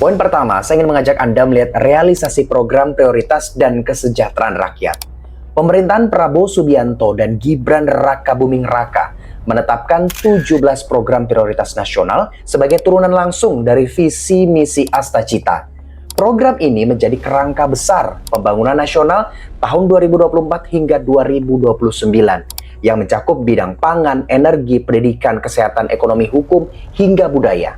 Poin pertama, saya ingin mengajak Anda melihat realisasi program prioritas dan kesejahteraan rakyat. Pemerintahan Prabowo Subianto dan Gibran Rakabuming Raka menetapkan 17 program prioritas nasional sebagai turunan langsung dari visi misi Astacita. Program ini menjadi kerangka besar pembangunan nasional tahun 2024 hingga 2029 yang mencakup bidang pangan, energi, pendidikan, kesehatan, ekonomi, hukum, hingga budaya.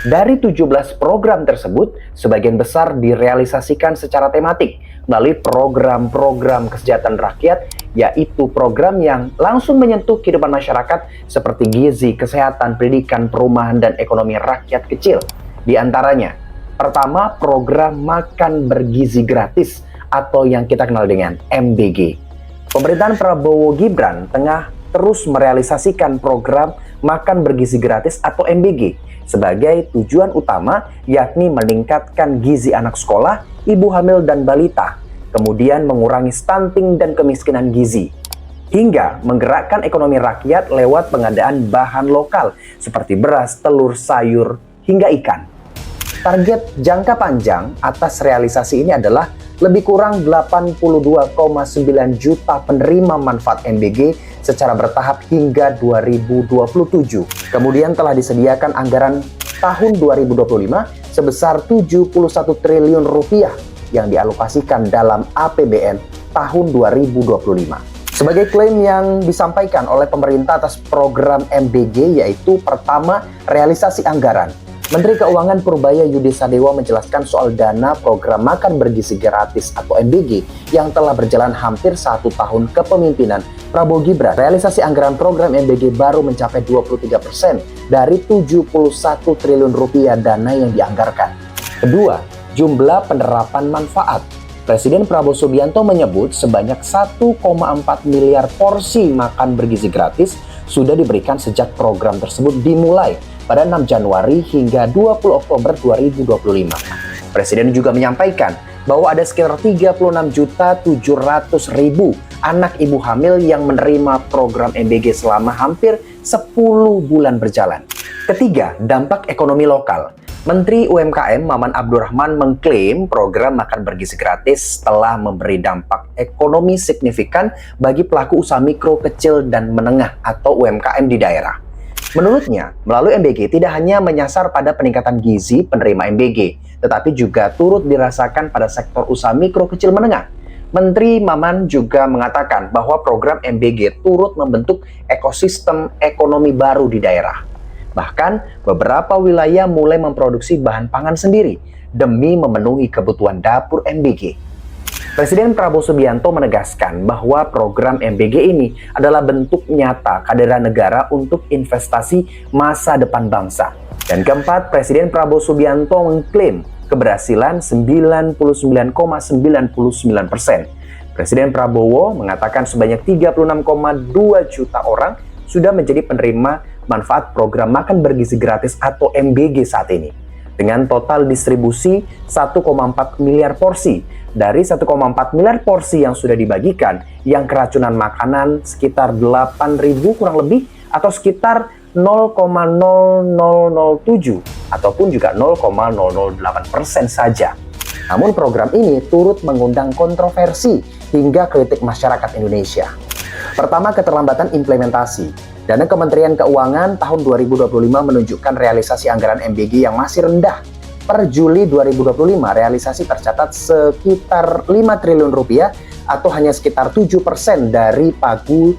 Dari 17 program tersebut, sebagian besar direalisasikan secara tematik melalui program-program kesejahteraan rakyat, yaitu program yang langsung menyentuh kehidupan masyarakat seperti gizi, kesehatan, pendidikan, perumahan, dan ekonomi rakyat kecil. Di antaranya, pertama, program makan bergizi gratis atau yang kita kenal dengan MBG. Pemerintahan Prabowo Gibran tengah terus merealisasikan program makan bergizi gratis atau MBG sebagai tujuan utama, yakni meningkatkan gizi anak sekolah, ibu hamil dan balita, kemudian mengurangi stunting dan kemiskinan gizi, hingga menggerakkan ekonomi rakyat lewat pengadaan bahan lokal seperti beras, telur, sayur, hingga ikan. Target jangka panjang atas realisasi ini adalah lebih kurang 82,9 juta penerima manfaat MBG secara bertahap hingga 2027. Kemudian telah disediakan anggaran tahun 2025 sebesar 71 triliun rupiah yang dialokasikan dalam APBN tahun 2025. Sebagai klaim yang disampaikan oleh pemerintah atas program MBG yaitu pertama, realisasi anggaran. Menteri Keuangan Purbaya Yudi Sadewa menjelaskan soal dana program makan bergizi gratis atau MBG yang telah berjalan hampir 1 tahun kepemimpinan Prabowo Gibran. Realisasi anggaran program MBG baru mencapai 23% dari 71 triliun rupiah dana yang dianggarkan. Kedua, jumlah penerapan manfaat. Presiden Prabowo Subianto menyebut sebanyak 1,4 miliar porsi makan bergizi gratis sudah diberikan sejak program tersebut dimulai pada 6 Januari hingga 20 Oktober 2025. Presiden juga menyampaikan bahwa ada sekitar 36.700.000 anak ibu hamil yang menerima program MBG selama hampir 10 bulan berjalan. Ketiga, dampak ekonomi lokal. Menteri UMKM Maman Abdurrahman mengklaim program makan bergizi gratis telah memberi dampak ekonomi signifikan bagi pelaku usaha mikro, kecil, dan menengah atau UMKM di daerah. Menurutnya, melalui MBG tidak hanya menyasar pada peningkatan gizi penerima MBG, tetapi juga turut dirasakan pada sektor usaha mikro, kecil, menengah. Menteri Maman juga mengatakan bahwa program MBG turut membentuk ekosistem ekonomi baru di daerah. Bahkan, beberapa wilayah mulai memproduksi bahan pangan sendiri demi memenuhi kebutuhan dapur MBG. Presiden Prabowo Subianto menegaskan bahwa program MBG ini adalah bentuk nyata kehadiran negara untuk investasi masa depan bangsa. Dan keempat, Presiden Prabowo Subianto mengklaim keberhasilan 99,99%. Presiden Prabowo mengatakan sebanyak 36,2 juta orang sudah menjadi penerima manfaat program makan bergizi gratis atau MBG saat ini. Dengan total distribusi 1,4 miliar porsi. Dari 1,4 miliar porsi yang sudah dibagikan, yang keracunan makanan sekitar 8.000 kurang lebih atau sekitar 0,0007 ataupun juga 0,008% saja. Namun program ini turut mengundang kontroversi hingga kritik masyarakat Indonesia. Pertama, keterlambatan implementasi. Dana Kementerian Keuangan tahun 2025 menunjukkan realisasi anggaran MBG yang masih rendah. Per Juli 2025, realisasi tercatat sekitar 5 triliun rupiah atau hanya sekitar 7% dari pagu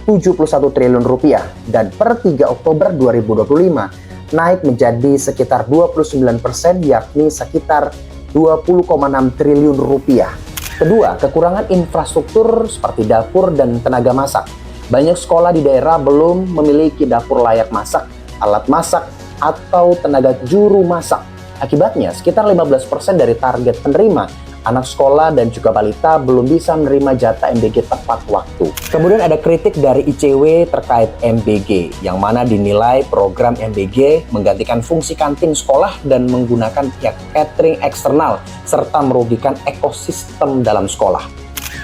71 triliun rupiah. Dan per 3 Oktober 2025, naik menjadi sekitar 29% yakni sekitar 20,6 triliun rupiah. Kedua, kekurangan infrastruktur seperti dapur dan tenaga masak. Banyak sekolah di daerah belum memiliki dapur layak masak, alat masak, atau tenaga juru masak. Akibatnya, sekitar 15% dari target penerima anak sekolah dan juga balita belum bisa menerima jatah MBG tepat waktu. Kemudian ada kritik dari ICW terkait MBG, yang mana dinilai program MBG menggantikan fungsi kantin sekolah dan menggunakan pihak catering eksternal, serta merugikan ekosistem dalam sekolah.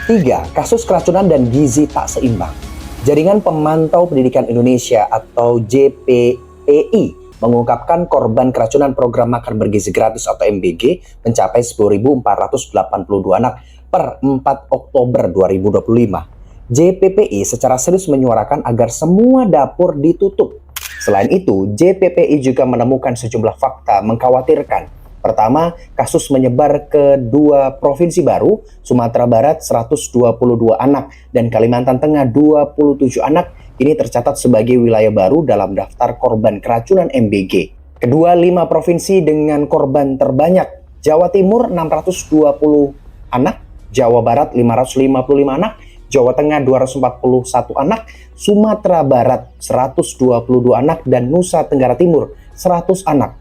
3. Kasus keracunan dan gizi tak seimbang. Jaringan Pemantau Pendidikan Indonesia atau JPPI mengungkapkan korban keracunan program makan bergizi gratis atau MBG mencapai 10.482 anak per 4 Oktober 2025. JPPI secara serius menyuarakan agar semua dapur ditutup. Selain itu, JPPI juga menemukan sejumlah fakta mengkhawatirkan. Pertama, kasus menyebar ke 2 provinsi baru, Sumatera Barat 122 anak dan Kalimantan Tengah 27 anak, ini tercatat sebagai wilayah baru dalam daftar korban keracunan MBG. Kedua, 5 provinsi dengan korban terbanyak, Jawa Timur 620 anak, Jawa Barat 555 anak, Jawa Tengah 241 anak, Sumatera Barat 122 anak, dan Nusa Tenggara Timur 100 anak.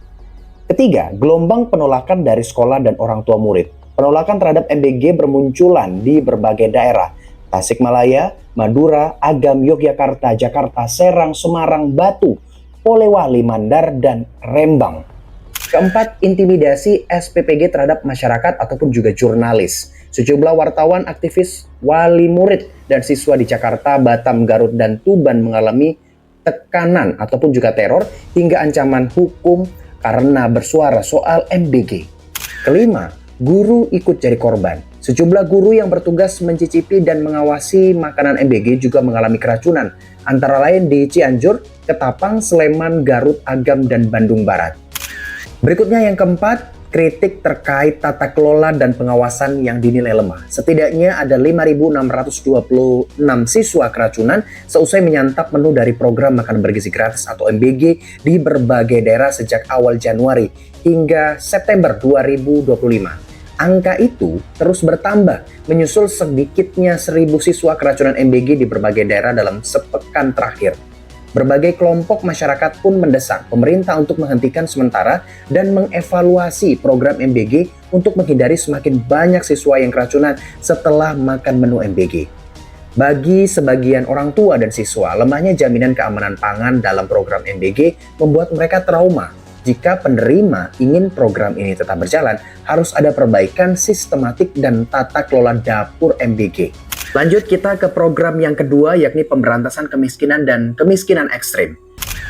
Ketiga, gelombang penolakan dari sekolah dan orang tua murid. Penolakan terhadap MBG bermunculan di berbagai daerah. Tasikmalaya, Madura, Agam, Yogyakarta, Jakarta, Serang, Semarang, Batu, Polewali, Mandar, dan Rembang. Keempat, intimidasi SPPG terhadap masyarakat ataupun juga jurnalis. Sejumlah wartawan, aktivis, wali murid, dan siswa di Jakarta, Batam, Garut, dan Tuban mengalami tekanan ataupun juga teror hingga ancaman hukum karena bersuara soal MBG. Kelima, guru ikut jadi korban. Sejumlah guru yang bertugas mencicipi dan mengawasi makanan MBG juga mengalami keracunan, antara lain di Cianjur, Ketapang, Sleman, Garut, Agam, dan Bandung Barat. Berikutnya yang keempat, kritik terkait tata kelola dan pengawasan yang dinilai lemah. Setidaknya ada 5.626 siswa keracunan seusai menyantap menu dari program makan bergizi gratis atau MBG di berbagai daerah sejak awal Januari hingga September 2025. Angka itu terus bertambah, menyusul sedikitnya 1.000 siswa keracunan MBG di berbagai daerah dalam sepekan terakhir. Berbagai kelompok masyarakat pun mendesak pemerintah untuk menghentikan sementara dan mengevaluasi program MBG untuk menghindari semakin banyak siswa yang keracunan setelah makan menu MBG. Bagi sebagian orang tua dan siswa, lemahnya jaminan keamanan pangan dalam program MBG membuat mereka trauma. Jika penerima ingin program ini tetap berjalan, harus ada perbaikan sistematik dan tata kelola dapur MBG. Lanjut kita ke program yang kedua, yakni pemberantasan kemiskinan dan kemiskinan ekstrim.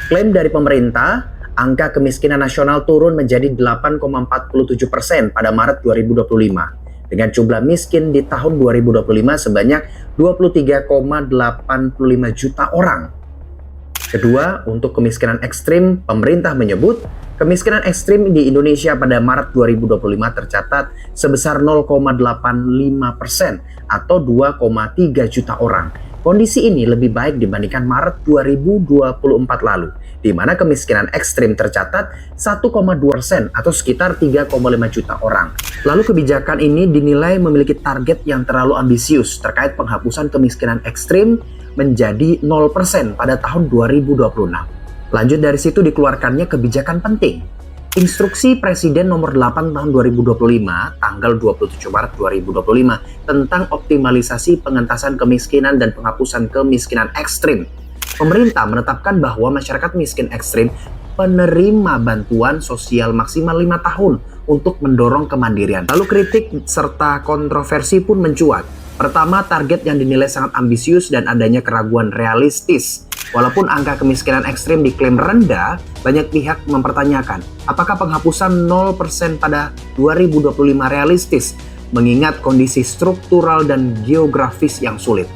Klaim dari pemerintah, angka kemiskinan nasional turun menjadi 8,47% pada Maret 2025. Dengan jumlah miskin di tahun 2025 sebanyak 23,85 juta orang. Kedua, untuk kemiskinan ekstrim, pemerintah menyebut kemiskinan ekstrim di Indonesia pada Maret 2025 tercatat sebesar 0,85% atau 2,3 juta orang. Kondisi ini lebih baik dibandingkan Maret 2024 lalu, di mana kemiskinan ekstrim tercatat 1,2% atau sekitar 3,5 juta orang. Lalu kebijakan ini dinilai memiliki target yang terlalu ambisius terkait penghapusan kemiskinan ekstrim menjadi 0% pada tahun 2026. Lanjut dari situ dikeluarkannya kebijakan penting. Instruksi Presiden nomor 8 tahun 2025 tanggal 27 Maret 2025 tentang optimalisasi pengentasan kemiskinan dan penghapusan kemiskinan ekstrim. Pemerintah menetapkan bahwa masyarakat miskin ekstrim penerima bantuan sosial maksimal 5 tahun untuk mendorong kemandirian. Lalu kritik serta kontroversi pun mencuat. Pertama, target yang dinilai sangat ambisius dan adanya keraguan realistis. Walaupun angka kemiskinan ekstrim diklaim rendah, banyak pihak mempertanyakan apakah penghapusan 0% pada 2025 realistis, mengingat kondisi struktural dan geografis yang sulit.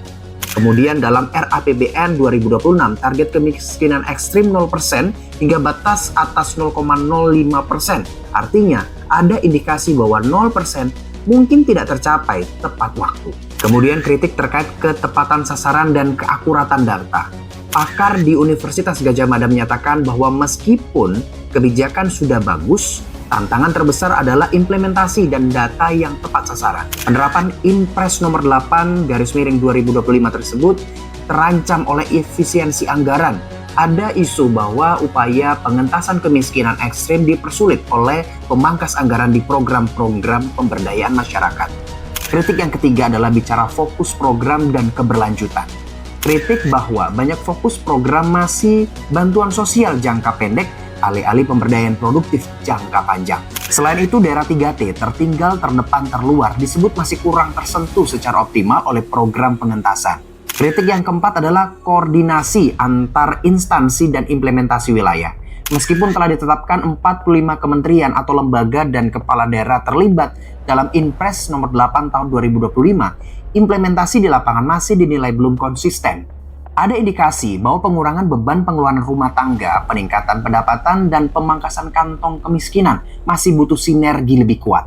Kemudian dalam RAPBN 2026, target kemiskinan ekstrim 0% hingga batas atas 0,05%. Artinya, ada indikasi bahwa 0% mungkin tidak tercapai tepat waktu. Kemudian kritik terkait ketepatan sasaran dan keakuratan data. Pakar di Universitas Gadjah Mada menyatakan bahwa meskipun kebijakan sudah bagus, tantangan terbesar adalah implementasi dan data yang tepat sasaran. Penerapan Impres nomor 8 /2025 tersebut terancam oleh efisiensi anggaran. Ada isu bahwa upaya pengentasan kemiskinan ekstrim dipersulit oleh pemangkas anggaran di program-program pemberdayaan masyarakat. Kritik yang ketiga adalah bicara fokus program dan keberlanjutan. Kritik bahwa banyak fokus program masih bantuan sosial jangka pendek alih-alih pemberdayaan produktif jangka panjang. Selain itu, daerah 3T tertinggal, terdepan, terluar disebut masih kurang tersentuh secara optimal oleh program pengentasan. Kritik yang keempat adalah koordinasi antar instansi dan implementasi wilayah. Meskipun telah ditetapkan 45 kementerian atau lembaga dan kepala daerah terlibat dalam Inpres nomor 8 tahun 2025, implementasi di lapangan masih dinilai belum konsisten. Ada indikasi bahwa pengurangan beban pengeluaran rumah tangga, peningkatan pendapatan, dan pemangkasan kantong kemiskinan masih butuh sinergi lebih kuat.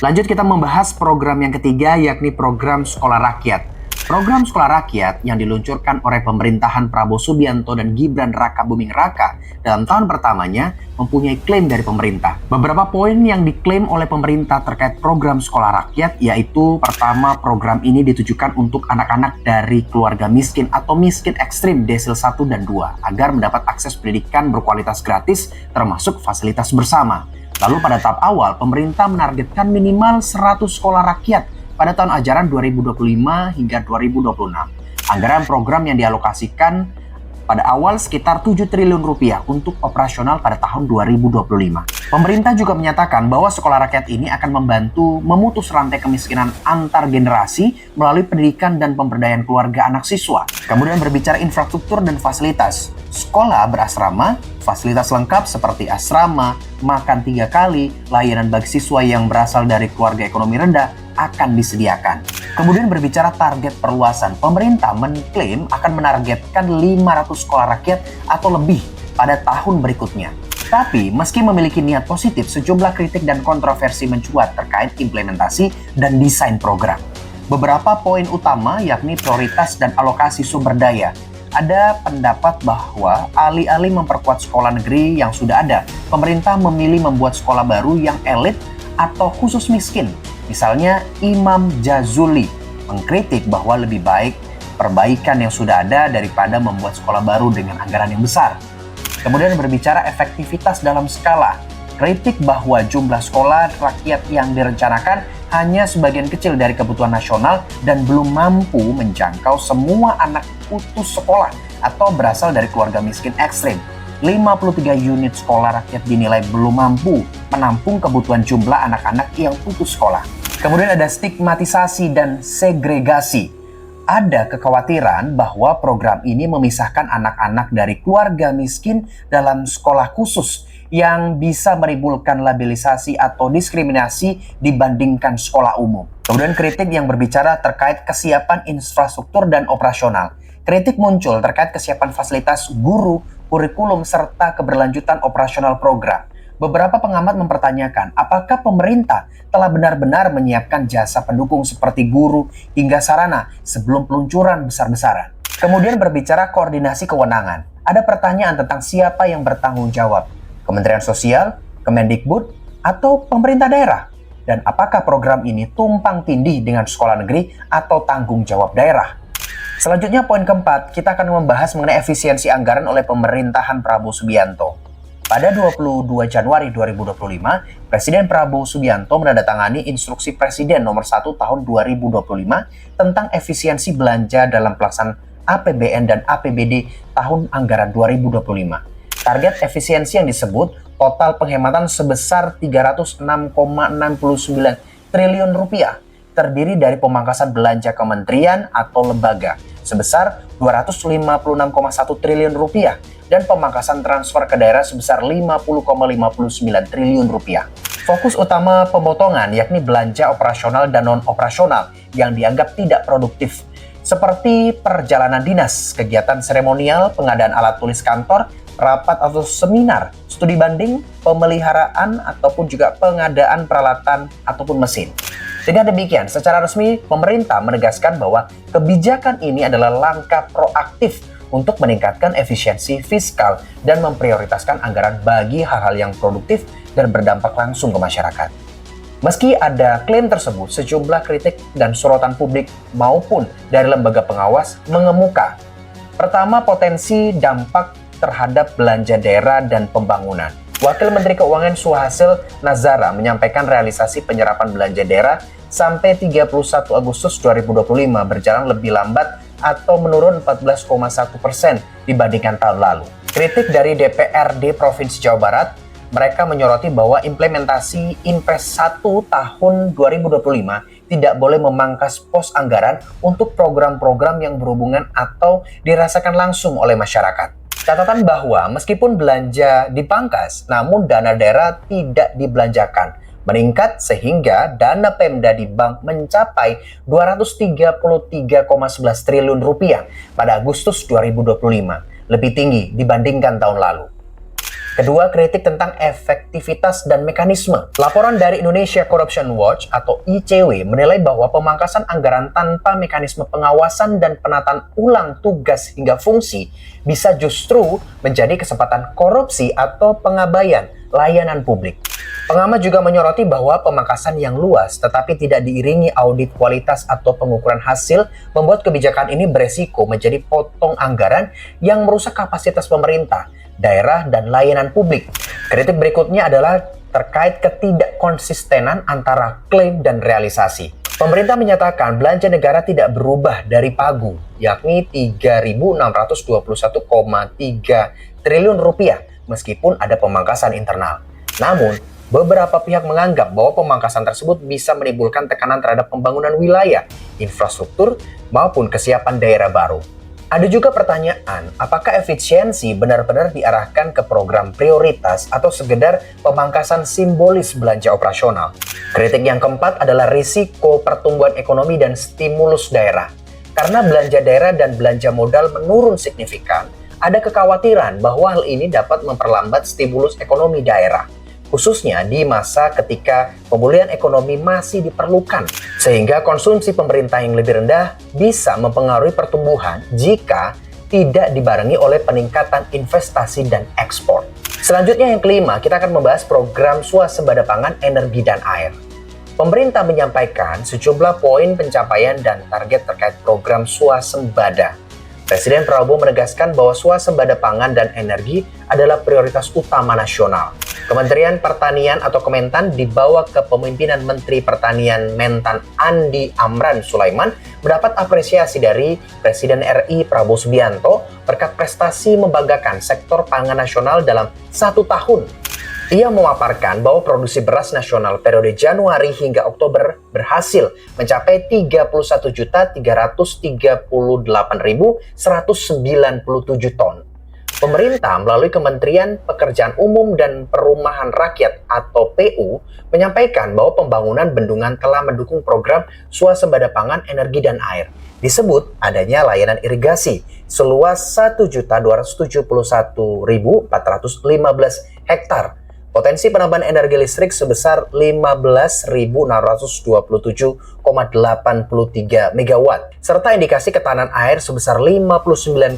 Lanjut kita membahas program yang ketiga, yakni program Sekolah Rakyat. Program Sekolah Rakyat yang diluncurkan oleh pemerintahan Prabowo Subianto dan Gibran Raka Buming Raka dalam tahun pertamanya mempunyai klaim dari pemerintah. Beberapa poin yang diklaim oleh pemerintah terkait program Sekolah Rakyat yaitu pertama, program ini ditujukan untuk anak-anak dari keluarga miskin atau miskin ekstrim desil 1 dan 2 agar mendapat akses pendidikan berkualitas gratis termasuk fasilitas bersama. Lalu pada tahap awal, pemerintah menargetkan minimal 100 sekolah rakyat pada tahun ajaran 2025 hingga 2026. Anggaran program yang dialokasikan pada awal sekitar 7 triliun rupiah untuk operasional pada tahun 2025. Pemerintah juga menyatakan bahwa sekolah rakyat ini akan membantu memutus rantai kemiskinan antar generasi melalui pendidikan dan pemberdayaan keluarga anak siswa. Kemudian berbicara infrastruktur dan fasilitas. Sekolah berasrama, fasilitas lengkap seperti asrama, makan 3 kali, layanan bagi siswa yang berasal dari keluarga ekonomi rendah akan disediakan. Kemudian berbicara target perluasan, pemerintah mengklaim akan menargetkan 500 sekolah rakyat atau lebih pada tahun berikutnya. Tapi meski memiliki niat positif, sejumlah kritik dan kontroversi mencuat terkait implementasi dan desain program. Beberapa poin utama yakni prioritas dan alokasi sumber daya. Ada pendapat bahwa alih-alih memperkuat sekolah negeri yang sudah ada, pemerintah memilih membuat sekolah baru yang elit atau khusus miskin. Misalnya Imam Jazuli mengkritik bahwa lebih baik perbaikan yang sudah ada daripada membuat sekolah baru dengan anggaran yang besar. Kemudian berbicara efektivitas dalam skala. Kritik bahwa jumlah sekolah rakyat yang direncanakan hanya sebagian kecil dari kebutuhan nasional dan belum mampu menjangkau semua anak putus sekolah atau berasal dari keluarga miskin ekstrim. 53 unit sekolah rakyat dinilai belum mampu menampung kebutuhan jumlah anak-anak yang putus sekolah. Kemudian ada stigmatisasi dan segregasi. Ada kekhawatiran bahwa program ini memisahkan anak-anak dari keluarga miskin dalam sekolah khusus yang bisa menimbulkan labelisasi atau diskriminasi dibandingkan sekolah umum. Kemudian kritik yang berbicara terkait kesiapan infrastruktur dan operasional. Kritik muncul terkait kesiapan fasilitas guru, kurikulum, serta keberlanjutan operasional program. Beberapa pengamat mempertanyakan apakah pemerintah telah benar-benar menyiapkan jasa pendukung seperti guru hingga sarana sebelum peluncuran besar-besaran. Kemudian berbicara koordinasi kewenangan. Ada pertanyaan tentang siapa yang bertanggung jawab. Kementerian Sosial, Kemendikbud, atau pemerintah daerah? Dan apakah program ini tumpang tindih dengan sekolah negeri atau tanggung jawab daerah? Selanjutnya poin keempat, kita akan membahas mengenai efisiensi anggaran oleh pemerintahan Prabowo Subianto. Pada 22 Januari 2025, Presiden Prabowo Subianto menandatangani Instruksi Presiden nomor 1 tahun 2025 tentang efisiensi belanja dalam pelaksanaan APBN dan APBD tahun anggaran 2025. Target efisiensi yang disebut total penghematan sebesar 306,69 triliun rupiah, terdiri dari pemangkasan belanja kementerian atau lembaga sebesar 256,1 triliun rupiah dan pemangkasan transfer ke daerah sebesar 50,59 triliun rupiah. Fokus utama pemotongan yakni belanja operasional dan non-operasional yang dianggap tidak produktif, seperti perjalanan dinas, kegiatan seremonial, pengadaan alat tulis kantor, rapat atau seminar, studi banding, pemeliharaan, ataupun juga pengadaan peralatan ataupun mesin. Dengan demikian, secara resmi pemerintah menegaskan bahwa kebijakan ini adalah langkah proaktif untuk meningkatkan efisiensi fiskal dan memprioritaskan anggaran bagi hal-hal yang produktif dan berdampak langsung ke masyarakat. Meski ada klaim tersebut, sejumlah kritik dan sorotan publik maupun dari lembaga pengawas mengemuka. Pertama, potensi dampak terhadap belanja daerah dan pembangunan. Wakil Menteri Keuangan Suhasil Nazara menyampaikan realisasi penyerapan belanja daerah sampai 31 Agustus 2025 berjalan lebih lambat atau menurun 14,1% dibandingkan tahun lalu. Kritik dari DPRD Provinsi Jawa Barat, mereka menyoroti bahwa implementasi Inpres 1 tahun 2025 tidak boleh memangkas pos anggaran untuk program-program yang berhubungan atau dirasakan langsung oleh masyarakat. Catatan bahwa meskipun belanja dipangkas, namun dana daerah tidak dibelanjakan, meningkat sehingga dana Pemda di bank mencapai 233,11 triliun rupiah pada Agustus 2025, lebih tinggi dibandingkan tahun lalu. Kedua, kritik tentang efektivitas dan mekanisme. Laporan dari Indonesia Corruption Watch atau ICW menilai bahwa pemangkasan anggaran tanpa mekanisme pengawasan dan penataan ulang tugas hingga fungsi bisa justru menjadi kesempatan korupsi atau pengabaian layanan publik. Pengamat juga menyoroti bahwa pemangkasan yang luas tetapi tidak diiringi audit kualitas atau pengukuran hasil membuat kebijakan ini beresiko menjadi potong anggaran yang merusak kapasitas pemerintah, daerah, dan layanan publik. Kritik berikutnya adalah terkait ketidakkonsistenan antara klaim dan realisasi. Pemerintah menyatakan belanja negara tidak berubah dari pagu, yakni 3.621,3 triliun rupiah meskipun ada pemangkasan internal. Namun, beberapa pihak menganggap bahwa pemangkasan tersebut bisa menimbulkan tekanan terhadap pembangunan wilayah, infrastruktur, maupun kesiapan daerah baru. Ada juga pertanyaan, apakah efisiensi benar-benar diarahkan ke program prioritas atau sekedar pemangkasan simbolis belanja operasional? Kritik yang keempat adalah risiko pertumbuhan ekonomi dan stimulus daerah. Karena belanja daerah dan belanja modal menurun signifikan, ada kekhawatiran bahwa hal ini dapat memperlambat stimulus ekonomi daerah, khususnya di masa ketika pemulihan ekonomi masih diperlukan. Sehingga konsumsi pemerintah yang lebih rendah bisa mempengaruhi pertumbuhan jika tidak dibarengi oleh peningkatan investasi dan ekspor. Selanjutnya yang kelima, kita akan membahas program swasembada pangan, energi, dan air. Pemerintah menyampaikan sejumlah poin pencapaian dan target terkait program swasembada. Presiden Prabowo menegaskan bahwa swasembada pangan dan energi adalah prioritas utama nasional. Kementerian Pertanian atau Kementan di bawah kepemimpinan Menteri Pertanian Mentan Andi Amran Sulaiman mendapat apresiasi dari Presiden RI Prabowo Subianto berkat prestasi membanggakan sektor pangan nasional dalam 1 tahun. Ia memaparkan bahwa produksi beras nasional periode Januari hingga Oktober berhasil mencapai 31.338.197 ton. Pemerintah melalui Kementerian Pekerjaan Umum dan Perumahan Rakyat atau PU menyampaikan bahwa pembangunan bendungan telah mendukung program swasembada pangan, energi, dan air. Disebut adanya layanan irigasi seluas 1.271.415 hektar. Potensi penambahan energi listrik sebesar 15.627,83 MW, serta indikasi ketahanan air sebesar 59,59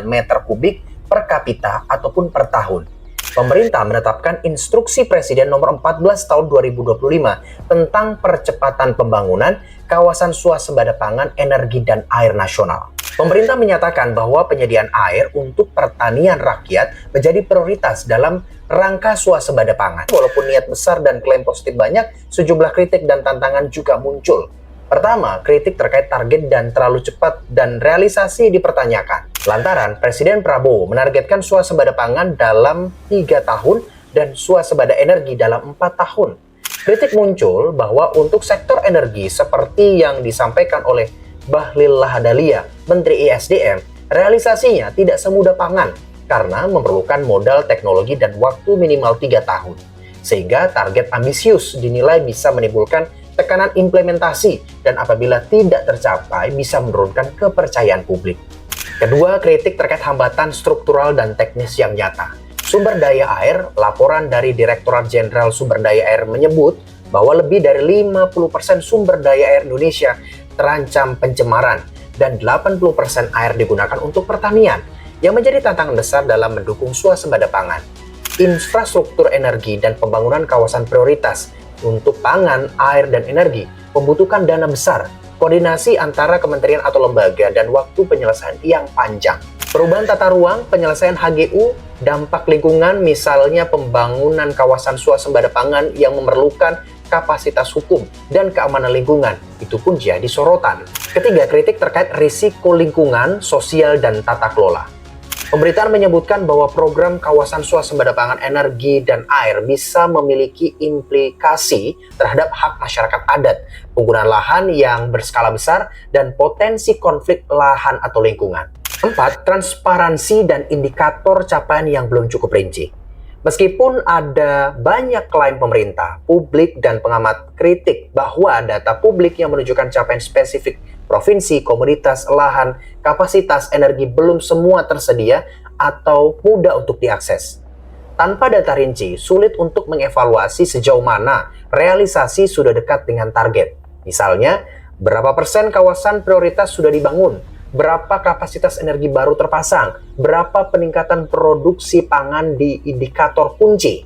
meter kubik per kapita ataupun per tahun. Pemerintah menetapkan Instruksi Presiden Nomor 14 Tahun 2025 tentang percepatan pembangunan kawasan swasembada pangan, energi, dan air nasional. Pemerintah menyatakan bahwa penyediaan air untuk pertanian rakyat menjadi prioritas dalam rangka swasembada pangan. Walaupun niat besar dan klaim positif banyak, sejumlah kritik dan tantangan juga muncul. Pertama, kritik terkait target dan terlalu cepat dan realisasi dipertanyakan. Lantaran Presiden Prabowo menargetkan swasembada pangan dalam 3 tahun dan swasembada energi dalam 4 tahun. Kritik muncul bahwa untuk sektor energi seperti yang disampaikan oleh Bahlil Lahadalia, Menteri ISDM, realisasinya tidak semudah pangan karena memerlukan modal teknologi dan waktu minimal 3 tahun. Sehingga target ambisius dinilai bisa menimbulkan tekanan implementasi dan apabila tidak tercapai bisa menurunkan kepercayaan publik. Kedua, kritik terkait hambatan struktural dan teknis yang nyata. Sumber daya air, laporan dari Direktorat Jenderal Sumber Daya Air menyebut bahwa lebih dari 50% sumber daya air Indonesia terancam pencemaran dan 80% air digunakan untuk pertanian, yang menjadi tantangan besar dalam mendukung swasembada pangan. Infrastruktur energi dan pembangunan kawasan prioritas untuk pangan, air, dan energi membutuhkan dana besar, koordinasi antara kementerian atau lembaga, dan waktu penyelesaian yang panjang. Perubahan tata ruang, penyelesaian HGU, dampak lingkungan, misalnya pembangunan kawasan swasembada pangan yang memerlukan kapasitas hukum dan keamanan lingkungan, itu pun jadi sorotan. Ketiga, kritik terkait risiko lingkungan, sosial, dan tata kelola. Pemberitaan menyebutkan bahwa program kawasan swasembada pangan, energi, dan air bisa memiliki implikasi terhadap hak masyarakat adat, penggunaan lahan yang berskala besar, dan potensi konflik lahan atau lingkungan. 4. Transparansi dan indikator capaian yang belum cukup rinci. Meskipun ada banyak klaim pemerintah, publik, dan pengamat kritik bahwa data publik yang menunjukkan capaian spesifik provinsi, komoditas, lahan, kapasitas energi belum semua tersedia atau mudah untuk diakses. Tanpa data rinci, sulit untuk mengevaluasi sejauh mana realisasi sudah dekat dengan target. Misalnya, berapa persen kawasan prioritas sudah dibangun, berapa kapasitas energi baru terpasang, berapa peningkatan produksi pangan di indikator kunci.